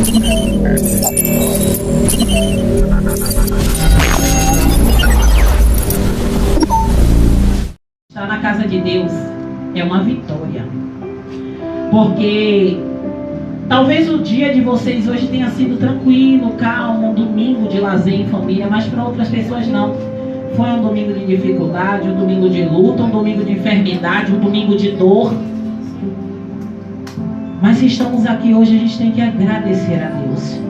Estar na casa de Deus é uma vitória, porque talvez o dia de vocês hoje tenha sido tranquilo, calmo, um domingo de lazer em família, mas para outras pessoas não. Foi um domingo de dificuldade, um domingo de luta, um domingo de enfermidade, um domingo de dor. Mas se estamos aqui hoje, a gente tem que agradecer a Deus.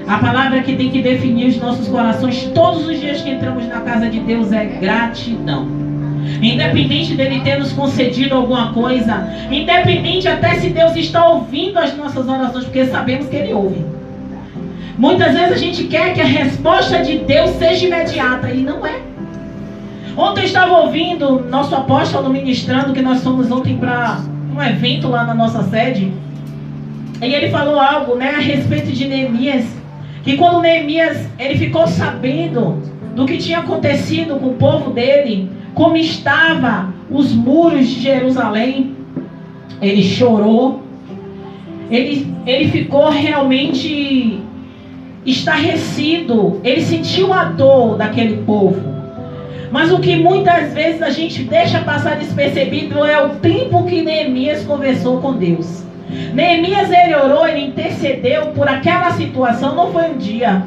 A palavra que tem que definir os nossos corações todos os dias que entramos na casa de Deus é gratidão. Independente dele ter nos concedido alguma coisa, independente até se Deus está ouvindo as nossas orações, porque sabemos que Ele ouve. Muitas vezes a gente quer que a resposta de Deus seja imediata, e não é. Ontem eu estava ouvindo nosso apóstolo ministrando, que nós fomos ontem para um evento lá na nossa sede, e ele falou algo, né, a respeito de Neemias, que quando Neemias ele ficou sabendo do que tinha acontecido com o povo dele, como estavam os muros de Jerusalém, ele chorou, ele ficou realmente estarrecido, ele sentiu a dor daquele povo. Mas o que muitas vezes a gente deixa passar despercebido é o tempo que Neemias conversou com Deus. Neemias, ele orou, ele intercedeu por aquela situação. Não foi um dia,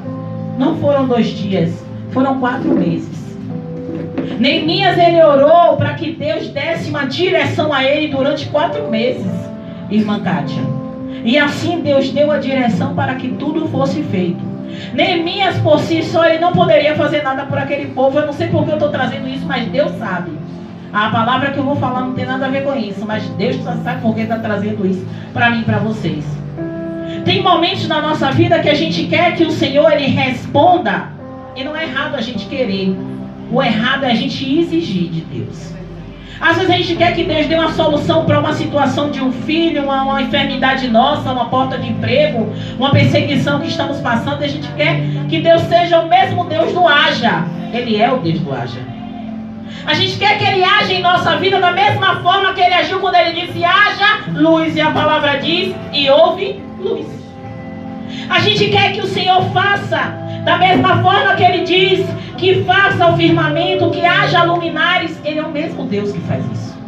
não foram 2 dias, foram 4 meses. Neemias, ele orou para que Deus desse uma direção a ele durante 4 meses, irmã Kátia. E assim Deus deu a direção para que tudo fosse feito. Neemias por si só, ele não poderia fazer nada por aquele povo. Eu não sei por que eu estou trazendo isso, mas Deus sabe. A palavra que eu vou falar não tem nada a ver com isso, mas Deus sabe por que está trazendo isso para mim e para vocês. Tem momentos na nossa vida que a gente quer que o Senhor ele responda, e não é errado a gente querer. O errado é a gente exigir de Deus. Às vezes a gente quer que Deus dê uma solução para uma situação de um filho, uma enfermidade nossa, uma porta de emprego, uma perseguição que estamos passando. E a gente quer que Deus seja o mesmo Deus do haja. Ele é o Deus do haja. A gente quer que Ele haja em nossa vida da mesma forma que Ele agiu quando Ele disse haja luz. E a palavra diz e houve luz. A gente quer que o Senhor faça da mesma forma que Ele diz que faça o firmamento, que haja luminares. Ele é o mesmo Deus que faz isso.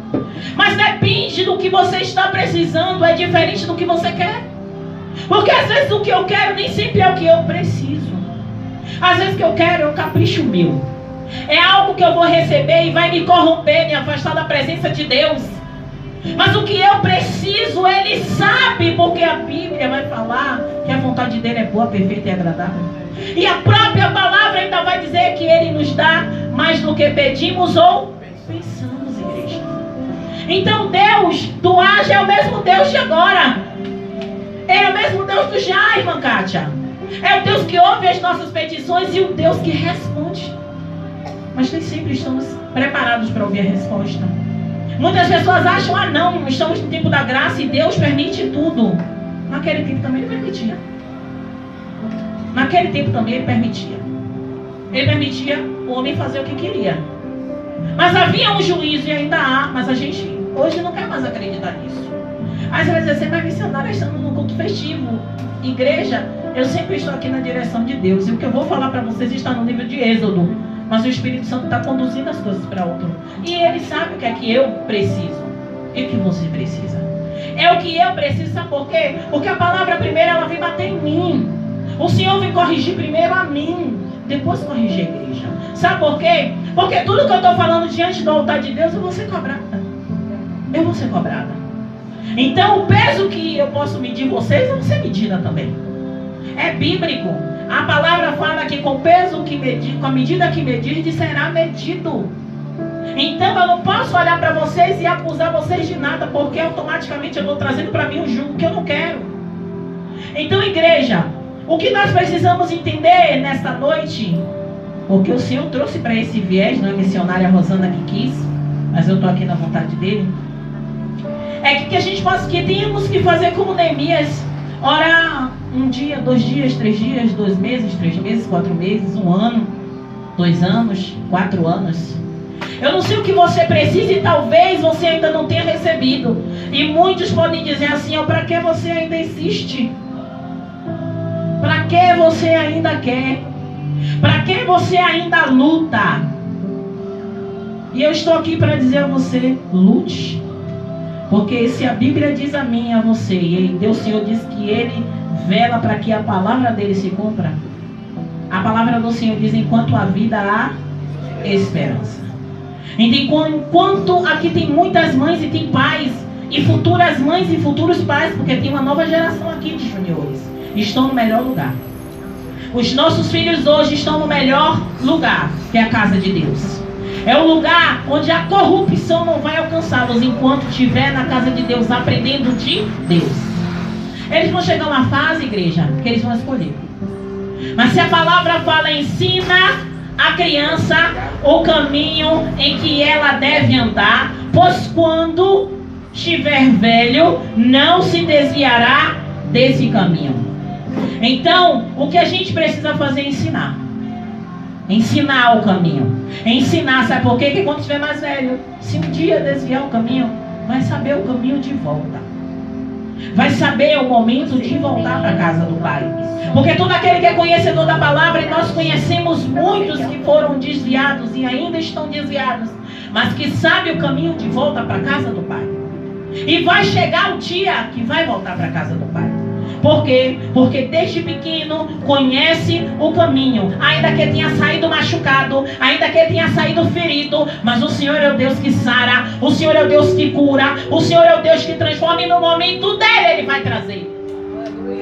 Mas depende do que você está precisando, é diferente do que você quer. Porque às vezes o que eu quero nem sempre é o que eu preciso. Às vezes o que eu quero é um capricho meu. É algo que eu vou receber e vai me corromper, me afastar da presença de Deus. Mas o que eu preciso, Ele sabe, porque a Bíblia vai falar que a vontade dele é boa, perfeita e agradável. E a própria palavra ainda vai dizer que Ele nos dá mais do que pedimos ou pensamos, igreja. Então Deus do haja é o mesmo Deus de agora. É o mesmo Deus do já, irmã Kátia. É o Deus que ouve as nossas petições e o Deus que responde. Mas nem sempre estamos preparados para ouvir a resposta. Muitas pessoas acham, não, estamos no tempo da graça e Deus permite tudo. Naquele tempo também Ele permitia. Naquele tempo também Ele permitia. Ele permitia o homem fazer o que queria. Mas havia um juízo e ainda há, mas a gente hoje não quer mais acreditar nisso. Às vezes você vai missionária estando no culto festivo. Igreja, eu sempre estou aqui na direção de Deus. E o que eu vou falar para vocês está no livro de Êxodo. Mas o Espírito Santo está conduzindo as coisas para outro. E Ele sabe o que é que eu preciso e o que você precisa. É o que eu preciso, sabe por quê? Porque a palavra primeiro ela vem bater em mim. O Senhor vem corrigir primeiro a mim, depois corrigir a igreja. Sabe por quê? Porque tudo que eu estou falando diante do altar de Deus, eu vou ser cobrada. Eu vou ser cobrada. Então o peso que eu posso medir vocês, eu vou ser medida também. É bíblico. A palavra fala que com o peso que medir, com a medida que medir, será medido. Então eu não posso olhar para vocês e acusar vocês de nada, porque automaticamente eu estou trazendo para mim um jugo que eu não quero. Então, igreja, o que nós precisamos entender nesta noite, porque o Senhor trouxe para esse viés, não é missionária Rosana que quis, mas eu estou aqui na vontade dele, é que a gente possa, que temos que fazer como Neemias, orar 1 dia, 2 dias, 3 dias, 2 meses, 3 meses, 4 meses, 1 ano, 2 anos, 4 anos. Eu não sei o que você precisa e talvez você ainda não tenha recebido. E muitos podem dizer assim, para que você ainda insiste? Para que você ainda quer? Para que você ainda luta? E eu estou aqui para dizer a você, lute. Porque se a Bíblia diz a mim e a você, e Deus Senhor diz que Ele vela para que a palavra dele se cumpra, a palavra do Senhor diz: enquanto há vida, há esperança. Então, enquanto aqui tem muitas mães e tem pais, e futuras mães e futuros pais, porque tem uma nova geração aqui de juniores, estão no melhor lugar. Os nossos filhos hoje estão no melhor lugar, que é a casa de Deus. É o lugar onde a corrupção não vai alcançá-los enquanto estiver na casa de Deus, aprendendo de Deus. Eles vão chegar uma fase, igreja, que eles vão escolher. Mas se a palavra fala, ensina a criança o caminho em que ela deve andar, pois quando estiver velho, não se desviará desse caminho. Então, o que a gente precisa fazer é ensinar. Ensinar o caminho. Ensinar, sabe por quê? Que quando estiver mais velho, se um dia desviar o caminho, vai saber o caminho de volta. Vai saber o momento de voltar para a casa do Pai. Porque todo aquele que é conhecedor da palavra, e nós conhecemos muitos que foram desviados e ainda estão desviados, mas que sabe o caminho de volta para a casa do Pai. E vai chegar o dia que vai voltar para a casa do Pai. Por quê? Porque desde pequeno conhece o caminho. Ainda que tenha saído machucado, ainda que tenha saído ferido, mas o Senhor é o Deus que sara, o Senhor é o Deus que cura, o Senhor é o Deus que transforma, e no momento dele Ele vai trazer.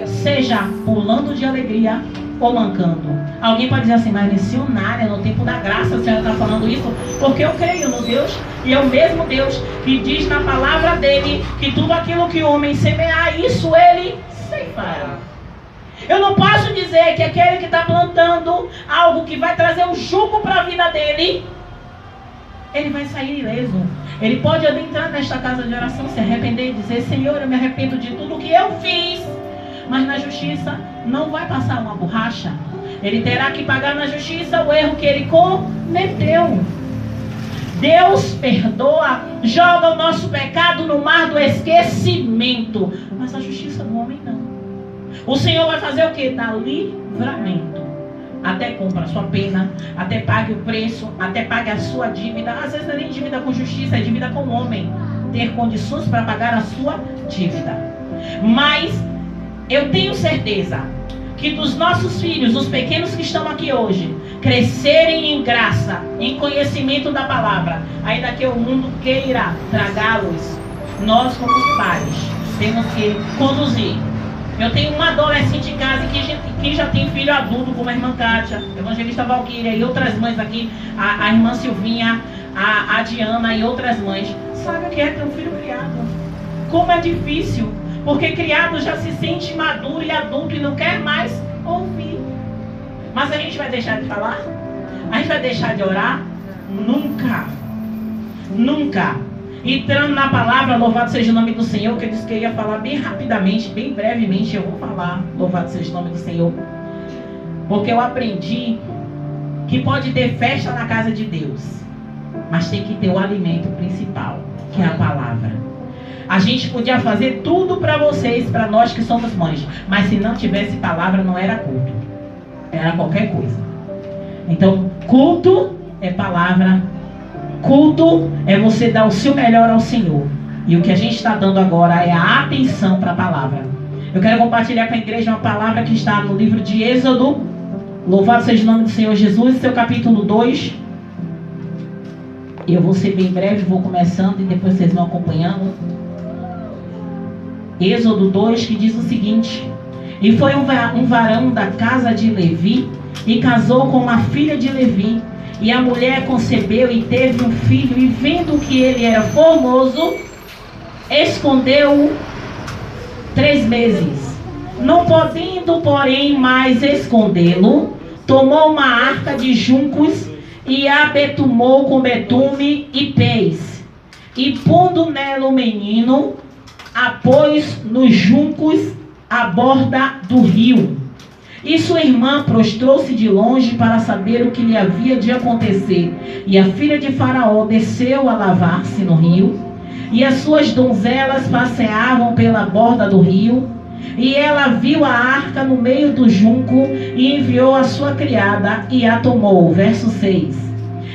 Seja pulando de alegria ou mancando. Alguém pode dizer assim: mas missionária, no tempo da graça, a senhora está falando isso? Porque eu creio no Deus, e é o mesmo Deus que diz na palavra dele que tudo aquilo que o homem semear, isso ele ceifará. Eu não posso dizer que aquele que está plantando algo que vai trazer um jugo para a vida dele, ele vai sair ileso. Ele pode adentrar nesta casa de oração, se arrepender e dizer: Senhor, eu me arrependo de tudo que eu fiz. Mas na justiça não vai passar uma borracha. Ele terá que pagar na justiça o erro que ele cometeu. Deus perdoa, joga o nosso pecado no mar do esquecimento. Mas a justiça do homem não. O Senhor vai fazer o quê? Dar livramento. Até cumpra a sua pena, até pague o preço, até pague a sua dívida. Às vezes não é nem dívida com justiça, é dívida com o homem. Ter condições para pagar a sua dívida. Mas eu tenho certeza que dos nossos filhos, os pequenos que estão aqui hoje, crescerem em graça, em conhecimento da palavra, ainda que o mundo queira tragá-los, nós como pais temos que conduzir. Eu tenho uma adolescente em casa que já tem filho adulto, como a irmã Kátia, a evangelista Valquíria e outras mães aqui, a irmã Silvinha, a Diana e outras mães. Sabe o que é ter um filho criado? Como é difícil. Porque criado já se sente maduro e adulto e não quer mais ouvir. Mas a gente vai deixar de falar? A gente vai deixar de orar? Nunca. Nunca. Entrando na palavra, louvado seja o nome do Senhor, que eu disse que eu ia falar bem rapidamente, bem brevemente, eu vou falar, louvado seja o nome do Senhor. Porque eu aprendi que pode ter festa na casa de Deus, mas tem que ter o alimento principal, que é a palavra. A gente podia fazer tudo para vocês, para nós que somos mães, mas se não tivesse palavra não era culto, era qualquer coisa. Então, culto é palavra, culto é você dar o seu melhor ao Senhor. E o que a gente está dando agora é a atenção para a palavra. Eu quero compartilhar com a igreja uma palavra que está no livro de Êxodo. Louvado seja o nome do Senhor Jesus, seu capítulo 2. Eu vou ser bem breve, vou começando e depois vocês vão acompanhando. Êxodo 2, que diz o seguinte: e foi um varão da casa de Levi, e casou com uma filha de Levi, e a mulher concebeu e teve um filho, e vendo que ele era formoso, escondeu-o 3 meses. Não podendo, porém, mais escondê-lo, tomou uma arca de juncos e a betumou com betume e pés, e pondo nela o menino, a pôs nos juncos à borda do rio. E sua irmã prostrou-se de longe para saber o que lhe havia de acontecer. E a filha de Faraó desceu a lavar-se no rio, e as suas donzelas passeavam pela borda do rio. E ela viu a arca no meio do junco e enviou a sua criada e a tomou. Verso 6.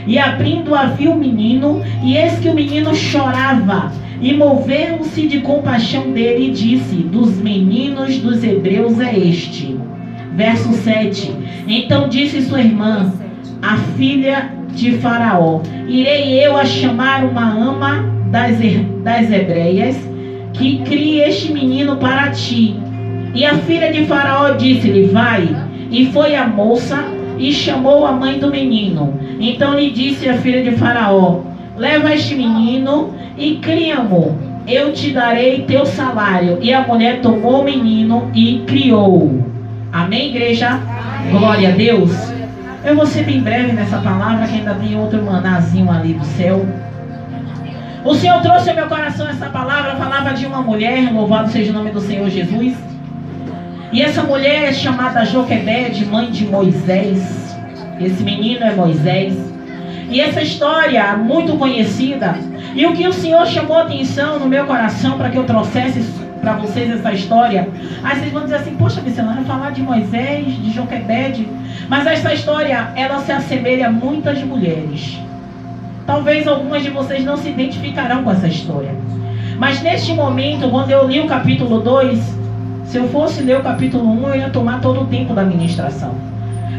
E abrindo-a viu o menino, e eis que o menino chorava. E movendo-se de compaixão dele, disse: dos meninos dos hebreus é este. Verso 7. Então disse sua irmã, a filha de Faraó: irei eu a chamar uma ama das hebreias, que crie este menino para ti. E a filha de Faraó disse-lhe: vai. E foi a moça e chamou a mãe do menino. Então lhe disse a filha de Faraó: leva este menino e cria-mo, eu te darei teu salário. E a mulher tomou o menino e criou. Amém, igreja? Amém. Glória a Deus. Eu vou ser bem breve nessa palavra, que ainda tem outro manazinho ali do céu. O Senhor trouxe ao meu coração essa palavra. Falava de uma mulher, louvado seja o nome do Senhor Jesus. E essa mulher é chamada Joquebede, mãe de Moisés. Esse menino é Moisés. E essa história é muito conhecida. E o que o Senhor chamou a atenção no meu coração para que eu trouxesse para vocês essa história. Aí vocês vão dizer assim: poxa, missionário, falar de Moisés, de Joquebede. Mas essa história, ela se assemelha a muitas mulheres. Talvez algumas de vocês não se identificarão com essa história. Mas neste momento, quando eu li o capítulo 2, se eu fosse ler o capítulo 1, eu ia tomar todo o tempo da ministração.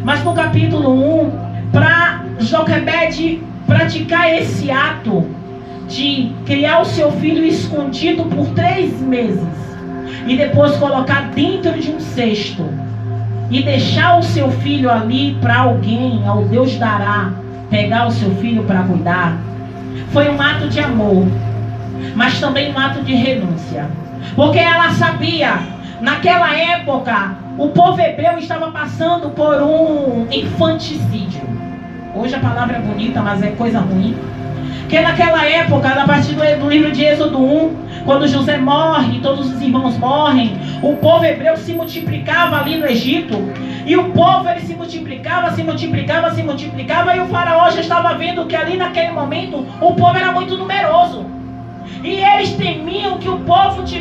Mas no capítulo 1, para Joquebede praticar esse ato de criar o seu filho escondido por 3 meses e depois colocar dentro de um cesto e deixar o seu filho ali para alguém, ao Deus dará, pegar o seu filho para cuidar, foi um ato de amor, mas também um ato de renúncia. Porque ela sabia, naquela época, o povo hebreu estava passando por um infanticídio. Hoje a palavra é bonita, mas é coisa ruim. Porque naquela época, a partir do livro de Êxodo 1, quando José morre, todos os irmãos morrem, o povo hebreu se multiplicava ali no Egito. E o povo, ele se multiplicava, e o faraó já estava vendo que ali naquele momento o povo era muito numeroso. E eles temiam que o povo se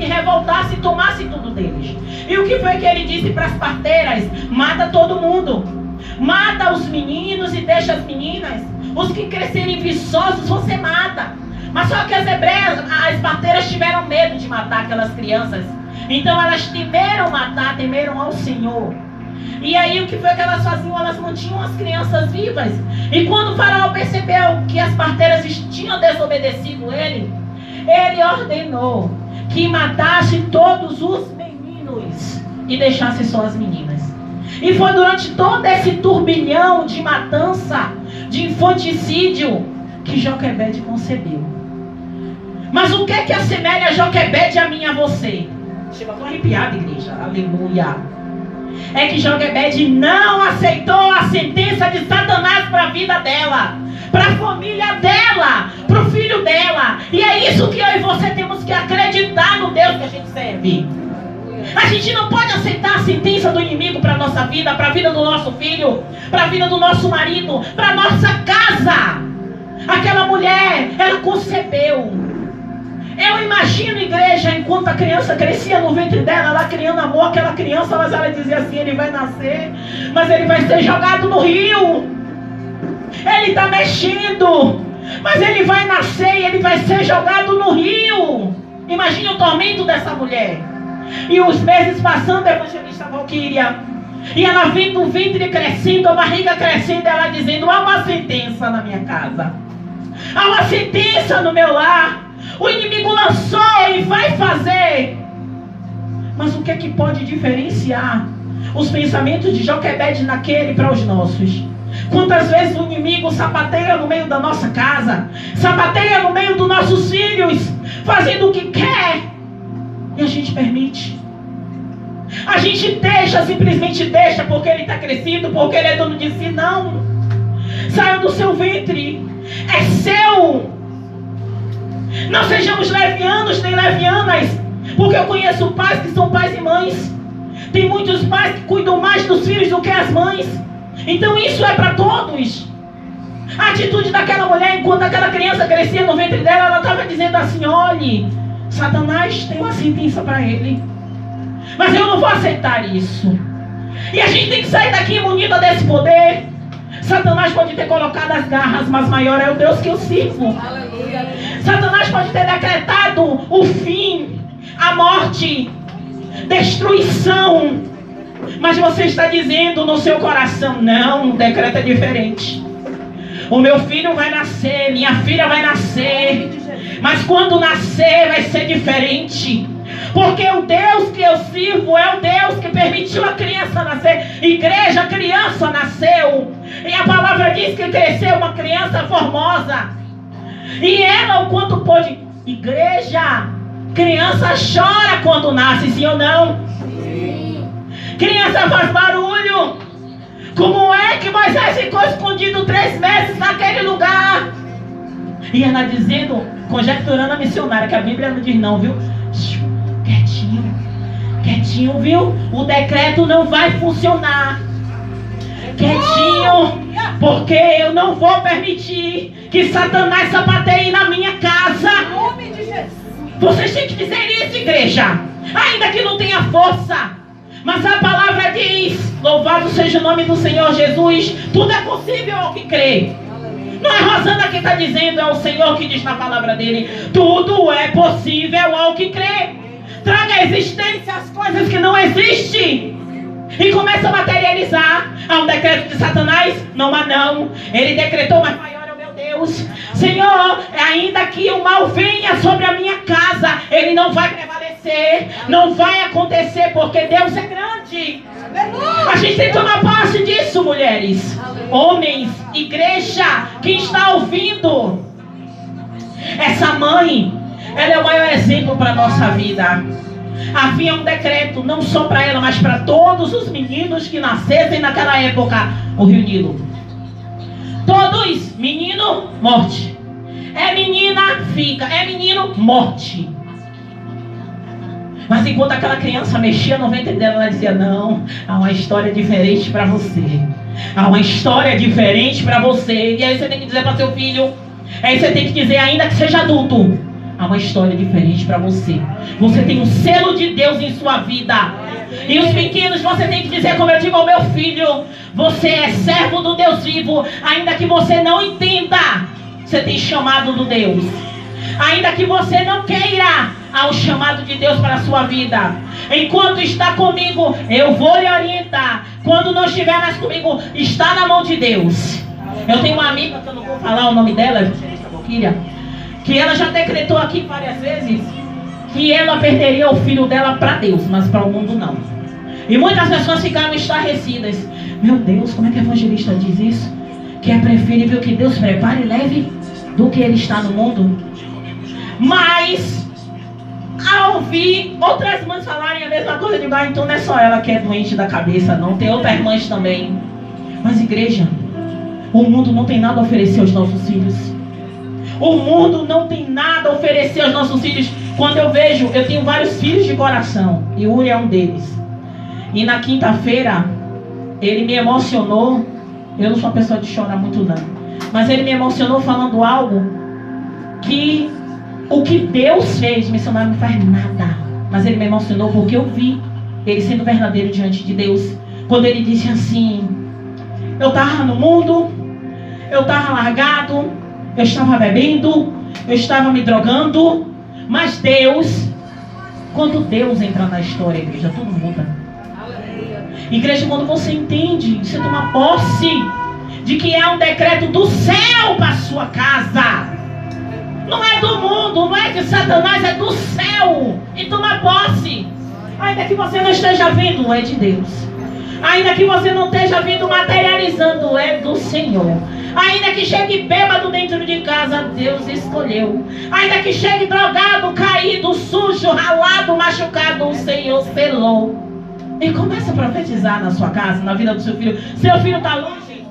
revoltasse e tomasse tudo deles. E o que foi que ele disse para as parteiras? Mata todo mundo. Mata os meninos e deixa as meninas. Os que crescerem viçosos você mata. Mas só que as parteiras tiveram medo de matar aquelas crianças. Então elas temeram matar, temeram ao Senhor. E aí o que foi que elas faziam? Elas mantinham as crianças vivas. E quando o faraó percebeu que as parteiras tinham desobedecido ele ordenou que matasse todos os meninos e deixasse só as meninas. E foi durante todo esse turbilhão de matança, de infanticídio, que Joquebede concebeu. Mas o que é que assemelha Joquebede a mim e a você? Chega, eu tô arrepiada, igreja. Aleluia. É que Joquebede não aceitou a sentença de Satanás para a vida dela, para a família dela, para o filho dela. E é isso que eu e você temos que acreditar no Deus que a gente serve. A gente não pode aceitar a sentença do inimigo para a nossa vida, para a vida do nosso filho, para a vida do nosso marido, para a nossa casa. Aquela mulher, ela concebeu. Eu imagino, igreja, enquanto a criança crescia no ventre dela, ela criando amor àquela criança, mas ela dizia assim: ele vai nascer, mas ele vai ser jogado no rio. Ele está mexendo, mas ele vai nascer e ele vai ser jogado no rio. Imagine o tormento dessa mulher. E os meses passando, a evangelista Valquíria, e ela vendo o ventre crescendo, a barriga crescendo, ela dizendo: há uma sentença na minha casa, há uma sentença no meu lar. O inimigo lançou e vai fazer. Mas o que é que pode diferenciar os pensamentos de Joquebede naquele para os nossos? Quantas vezes o inimigo sapateia no meio da nossa casa, sapateia no meio dos nossos filhos, fazendo o que quer, e a gente permite. A gente deixa, simplesmente deixa, porque ele está crescido, porque ele é dono de si. Não. Saia do seu ventre, é seu. Não sejamos levianos nem levianas, porque eu conheço pais que são pais e mães. Tem muitos pais que cuidam mais dos filhos do que as mães. Então isso é para todos. A atitude daquela mulher, enquanto aquela criança crescia no ventre dela, ela estava dizendo assim: olhe, Satanás tem uma sentença para ele. Mas eu não vou aceitar isso. E a gente tem que sair daqui munida desse poder. Satanás pode ter colocado as garras, mas maior é o Deus que eu sirvo. Satanás pode ter decretado o fim, a morte, destruição. Mas você está dizendo no seu coração: não, o decreto é diferente. O meu filho vai nascer, minha filha vai nascer. Mas quando nascer vai ser diferente. Porque o Deus que eu sirvo é o Deus que permitiu a criança nascer. Igreja, a criança nasceu. E a palavra diz que cresceu uma criança formosa. E ela, o quanto pôde. Igreja, criança chora quando nasce, sim ou não? Sim. Criança faz barulho. Como é que Moisés ficou escondido 3 meses naquele lugar? E ela dizendo, conjecturando a missionária, que a Bíblia não diz não, viu? Quietinho, viu? O decreto não vai funcionar. Quietinho, porque eu não vou permitir que Satanás sapateie na minha casa. Vocês têm que dizer isso, igreja. Ainda que não tenha força, mas a palavra diz: louvado seja o nome do Senhor Jesus. Tudo é possível ao que crê. Não é Rosana que está dizendo, é o Senhor que diz na palavra dele. Tudo é possível ao que crê. Traga à existência as coisas que não existem. E começa a materializar. Há um decreto de Satanás? Não há não. Ele decretou, mas maior é o meu Deus. Senhor, ainda que o mal venha sobre a minha casa, ele não vai prevalecer. Não vai acontecer, porque Deus é grande. A gente tem que tomar posse disso, mulheres, homens, igreja, quem está ouvindo. Essa mãe, ela é o maior exemplo para a nossa vida. Havia um decreto, não só para ela, mas para todos os meninos que nascessem naquela época. O Rio Nilo. Todos, menino, morte. É menina, fica. É menino, morte. Mas enquanto aquela criança mexia no ventre dela, ela dizia: não, há uma história diferente para você. Há uma história diferente para você. E aí você tem que dizer para seu filho. Aí você tem que dizer, ainda que seja adulto: há uma história diferente para você. Você tem um selo de Deus em sua vida. E os pequenos, você tem que dizer, como eu digo ao meu filho: você é servo do Deus vivo. Ainda que você não entenda, você tem chamado do Deus. Ainda que você não queira, há um chamado de Deus para a sua vida. Enquanto está comigo, eu vou lhe orientar. Quando não estiver mais comigo, está na mão de Deus. Eu tenho uma amiga, que eu não vou falar o nome dela, que ela já decretou aqui várias vezes que ela perderia o filho dela para Deus, mas para o mundo não. E muitas pessoas ficaram estarrecidas. Meu Deus, como é que a evangelista diz isso? Que é preferível que Deus prepare e leve do que ele está no mundo. Mas ao ouvir outras mães falarem a mesma coisa, eu digo: então não é só ela que é doente da cabeça, não. Tem outras mães também. Mas igreja, o mundo não tem nada a oferecer aos nossos filhos. O mundo não tem nada a oferecer aos nossos filhos. Quando eu vejo, eu tenho vários filhos de coração, e o Uri é um deles. E na quinta-feira, ele me emocionou. Eu não sou uma pessoa de chorar muito não, mas ele me emocionou falando algo que o que Deus fez, missionário não faz nada. Mas ele me emocionou porque eu vi ele sendo verdadeiro diante de Deus. Quando ele disse assim: eu estava no mundo, eu estava largado, eu estava bebendo, eu estava me drogando, mas Deus, quando Deus entra na história, igreja, tudo muda. Igreja, quando você entende, você toma posse de que é um decreto do céu para a sua casa. Não é do mundo, não é de Satanás, é do céu. E toma posse. Ainda que você não esteja vendo, é de Deus. Ainda que você não esteja vendo materializando, é do Senhor. Ainda que chegue bêbado dentro de casa, Deus escolheu. Ainda que chegue drogado, caído, sujo, ralado, machucado, o Senhor selou. E começa a profetizar na sua casa, na vida do seu filho. Seu filho está longe,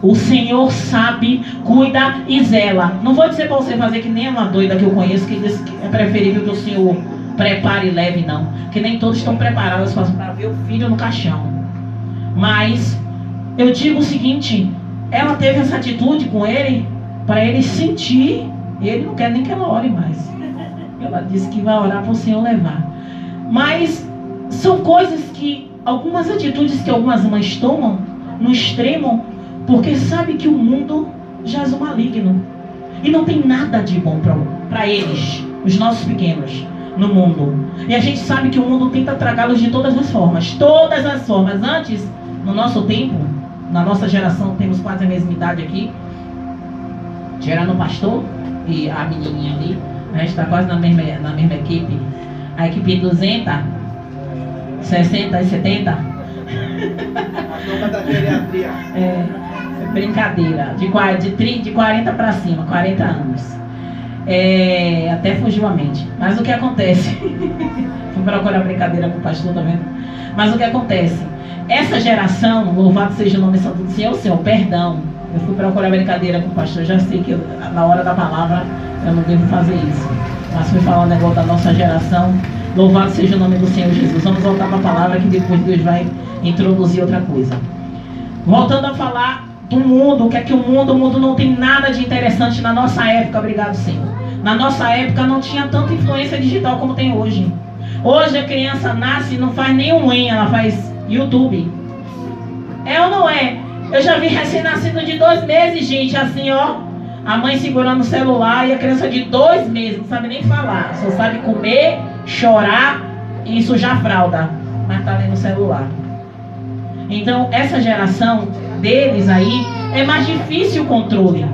o Senhor sabe, cuida e zela. Não vou dizer para você fazer que nem uma doida que eu conheço, que diz que é preferível que o Senhor prepare e leve, não. Que nem todos estão preparados para ver o filho no caixão. Mas eu digo o seguinte: ela teve essa atitude com ele para ele sentir. Ele não quer nem que ela ore mais. Ela disse que vai orar para o Senhor levar. Mas são coisas que, algumas atitudes que algumas mães tomam no extremo, porque sabe que o mundo jaz o maligno. E não tem nada de bom para eles, os nossos pequenos, no mundo. E a gente sabe que o mundo tenta tragá-los de todas as formas. Todas as formas. Antes, no nosso tempo, na nossa geração, temos quase a mesma idade aqui. Gerando o pastor e a menininha ali. A gente está quase na mesma equipe. A equipe 200, 60 e 70. Da geriatria. É brincadeira. De 40 para cima, 40 anos. Até fugiu a mente. Mas o que acontece? Fui procurar brincadeira com o pastor, tá vendo? Mas o que acontece? Essa geração, louvado seja o nome santo do Senhor, perdão. Eu fui procurar brincadeira com o pastor, já sei que na hora da palavra eu não devo fazer isso. Mas fui falar um negócio da nossa geração. Louvado seja o nome do Senhor Jesus. Vamos voltar para a palavra que depois Deus vai introduzir outra coisa. Voltando a falar do mundo, o que é que o mundo não tem nada de interessante na nossa época, obrigado Senhor. Na nossa época não tinha tanta influência digital como tem hoje. Hoje a criança nasce e não faz nenhum ela faz YouTube. É ou não é? Eu já vi recém-nascido de 2 meses, gente, assim ó, a mãe segurando o celular e a criança de 2 meses, não sabe nem falar, só sabe comer, chorar e sujar a fralda, mas tá lendo o celular. Então essa geração deles aí é mais difícil o controle,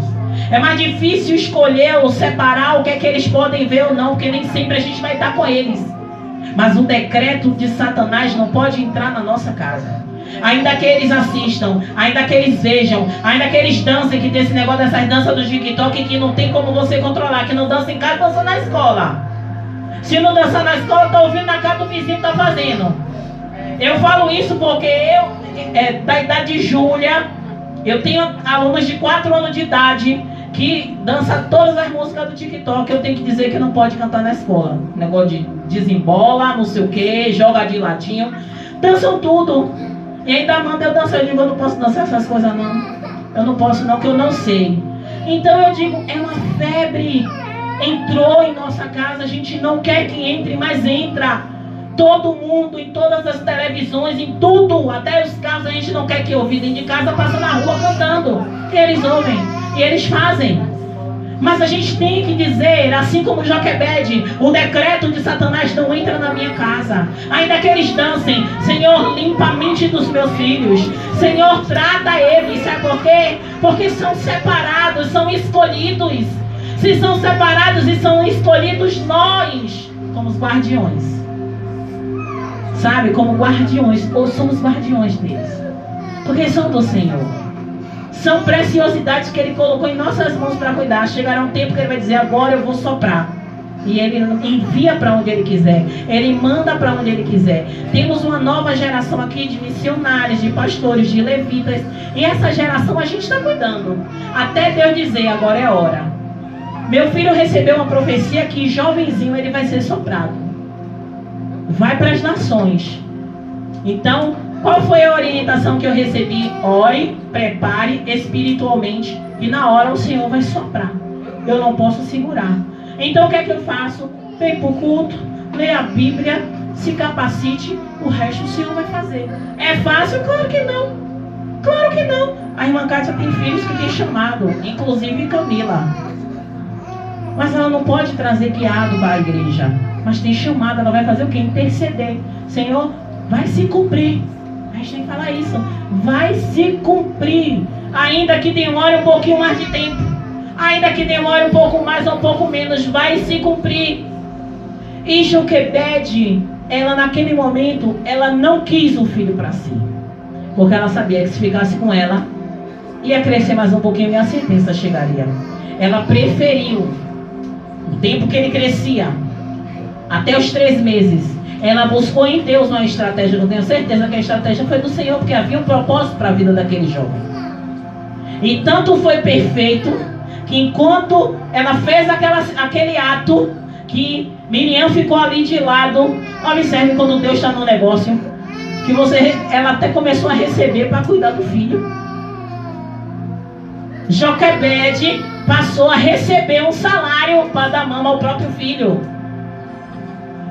é mais difícil escolher ou separar o que é que eles podem ver ou não, porque nem sempre a gente vai estar com eles. Mas o decreto de Satanás não pode entrar na nossa casa. Ainda que eles assistam, ainda que eles vejam, ainda que eles dancem, que tem esse negócio dessas danças do TikTok que não tem como você controlar, que não dança em casa, dança na escola. Se não dançar na escola, tá ouvindo na casa do vizinho que tá fazendo. Eu falo isso porque da idade de Júlia, eu tenho alunos de 4 anos de idade que dançam todas as músicas do TikTok. Eu tenho que dizer que não pode cantar na escola. Negócio de desembola, não sei o que, joga de ladinho. Dançam tudo. E ainda manda eu dançar. Eu digo, eu não posso dançar essas coisas não. Eu não posso não, que eu não sei. Então eu digo, é uma febre. Entrou em nossa casa, a gente não quer que entre, mas entra. Todo mundo, em todas as televisões, em tudo, até os carros a gente não quer que ouvi. Dentro de casa passa na rua cantando. E eles ouvem, e eles fazem. Mas a gente tem que dizer, assim como Joquebede, o decreto de Satanás não entra na minha casa. Ainda que eles dancem, Senhor, limpa a mente dos meus filhos. Senhor, trata eles, sabe por quê? Porque são separados, são escolhidos. Se são separados e são escolhidos, nós somos guardiões. Sabe, como guardiões, ou somos guardiões deles. Porque são do Senhor. São preciosidades que Ele colocou em nossas mãos para cuidar. Chegará um tempo que Ele vai dizer, agora eu vou soprar. E Ele envia para onde Ele quiser. Ele manda para onde Ele quiser. Temos uma nova geração aqui de missionários, de pastores, de levitas. E essa geração a gente está cuidando. Até Deus dizer, agora é hora. Meu filho recebeu uma profecia que jovenzinho ele vai ser soprado. Vai para as nações. Então, qual foi a orientação que eu recebi? Ore, prepare espiritualmente e na hora o Senhor vai soprar. Eu não posso segurar. Então o que é que eu faço? Vem para o culto, lê a Bíblia, se capacite, o resto o Senhor vai fazer. É fácil? Claro que não. Claro que não. A irmã Kátia tem filhos que tem chamado, inclusive Camila. Mas ela não pode trazer guiado para a igreja. Mas tem chamada, ela vai fazer o quê? Interceder. Senhor, vai se cumprir. A gente tem que falar isso. Vai se cumprir. Ainda que demore um pouquinho mais de tempo. Ainda que demore um pouco mais ou um pouco menos. Vai se cumprir. E Joquebede, ela naquele momento, ela não quis o filho para si. Porque ela sabia que se ficasse com ela, ia crescer mais um pouquinho e a sentença chegaria. Ela preferiu o tempo que ele crescia, até os 3 meses, ela buscou em Deus uma estratégia. Eu tenho certeza que a estratégia foi do Senhor, porque havia um propósito para a vida daquele jovem. E tanto foi perfeito, que enquanto ela fez aquele ato, que Miriam ficou ali de lado. Observe quando Deus está no negócio, que ela até começou a receber para cuidar do filho. Joquebede passou a receber um salário para dar mama ao próprio filho.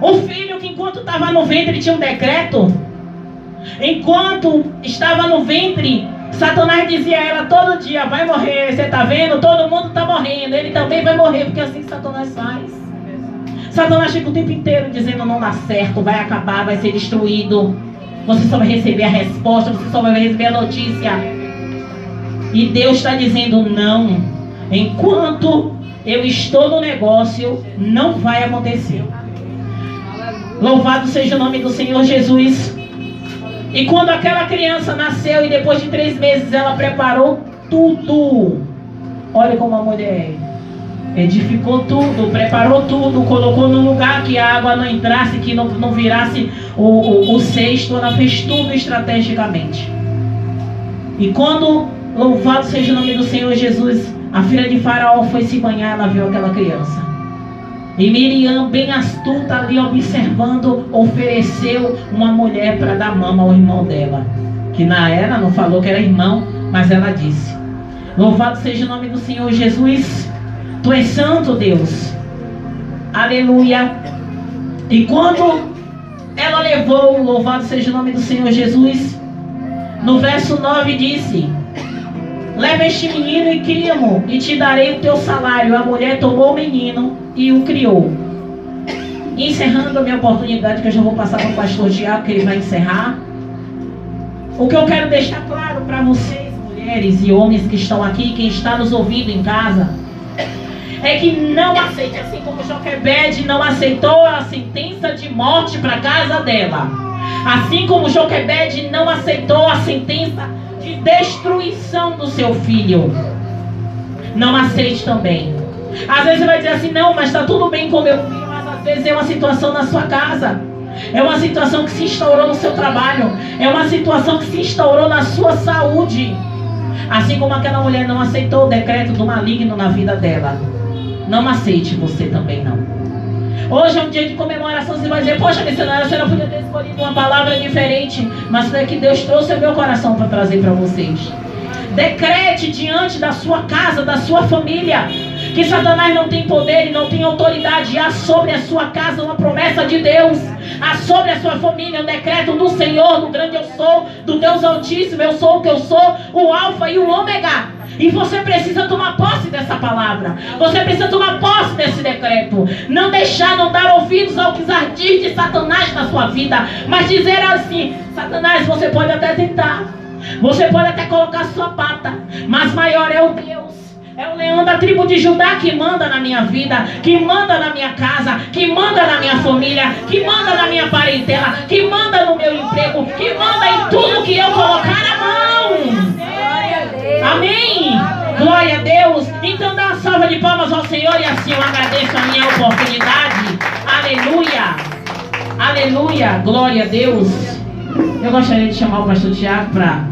O filho que enquanto estava no ventre tinha um decreto. Enquanto estava no ventre, Satanás dizia a ela todo dia: vai morrer, você está vendo? Todo mundo está morrendo, ele também vai morrer, porque é assim que Satanás faz. Satanás fica o tempo inteiro dizendo: não dá certo, vai acabar, vai ser destruído. Você só vai receber a resposta, você só vai receber a notícia. E Deus está dizendo: não, enquanto eu estou no negócio, não vai acontecer. Louvado seja o nome do Senhor Jesus. E quando aquela criança nasceu e depois de 3 meses ela preparou tudo. Olha como a mulher edificou tudo, preparou tudo, colocou num lugar que a água não entrasse, que não virasse o cesto. Ela fez tudo estrategicamente. E quando, louvado seja o nome do Senhor Jesus, a filha de Faraó foi se banhar, ela viu aquela criança. E Miriam, bem astuta ali observando, ofereceu uma mulher para dar mama ao irmão dela. Que na era não falou que era irmão, mas ela disse: louvado seja o nome do Senhor Jesus. Tu és santo, Deus. Aleluia. E quando ela levou, louvado seja o nome do Senhor Jesus, no verso 9 disse: leva este menino e cria-mo, e te darei o teu salário. A mulher tomou o menino e o criou. Encerrando a minha oportunidade, que eu já vou passar para o pastor Tiago, que ele vai encerrar. O que eu quero deixar claro para vocês, mulheres e homens que estão aqui, quem está nos ouvindo em casa, é que não aceite, assim como Joquebede não aceitou a sentença de morte para a casa dela, assim como Joquebede não aceitou a sentença de destruição do seu filho, não aceite também. Às vezes você vai dizer assim: não, mas está tudo bem com meu filho. Mas às vezes é uma situação na sua casa, é uma situação que se instaurou no seu trabalho, é uma situação que se instaurou na sua saúde. Assim como aquela mulher não aceitou o decreto do maligno na vida dela, não aceite você também não. Hoje é um dia de comemoração. Você vai dizer: poxa, missionária, a senhora podia ter escolhido uma palavra diferente, mas foi que Deus trouxe ao meu coração para trazer para vocês. Decrete diante da sua casa, da sua família, que Satanás não tem poder e não tem autoridade. Há sobre a sua casa uma promessa de Deus. Há sobre a sua família um decreto do Senhor, do grande eu sou, do Deus Altíssimo. Eu sou o que eu sou, o Alfa e o Ômega. E você precisa tomar posse dessa palavra. Você precisa tomar posse desse decreto. Não deixar, não dar ouvidos ao que ardis de Satanás na sua vida, mas dizer assim: Satanás, você pode até tentar, você pode até colocar sua pata, mas maior é o Deus, é o leão da tribo de Judá que manda na minha vida, que manda na minha casa, que manda na minha família, que manda na minha parentela, que manda no meu emprego, que manda em tudo que eu colocar a mão. Amém? Glória a Deus. Então dá uma salva de palmas ao Senhor, e assim eu agradeço a minha oportunidade. Aleluia. Aleluia. Glória a Deus. Eu gostaria de chamar o pastor Tiago para